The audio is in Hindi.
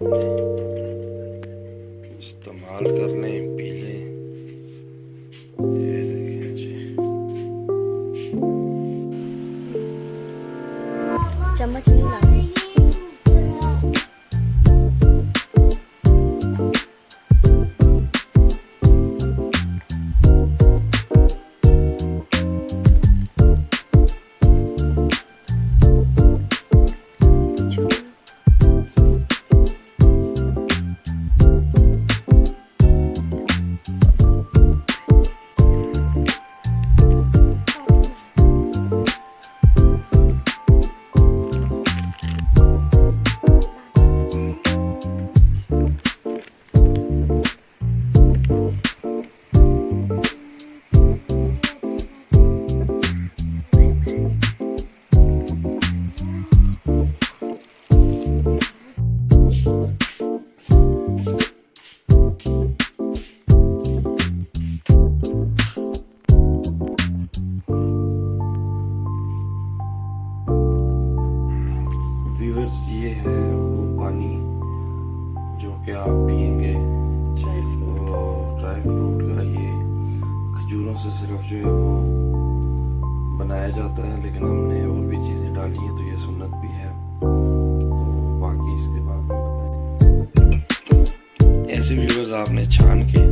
अपने इस्तेमाल कर लें, पी लें। ये देखिए जी, चम्मच नहीं लाऊंगी। व्यूअर्स, ये है वो पानी जो कि आप पियेंगे। ड्राई फ्रूट का ये खजूरों से सिर्फ जो है वो बनाया जाता है, लेकिन हमने और भी चीज़ें डाली हैं, तो ये सुन्नत भी है। तो बाकी इसके बाद में बताएं। ऐसे व्यूअर्स आपने छान के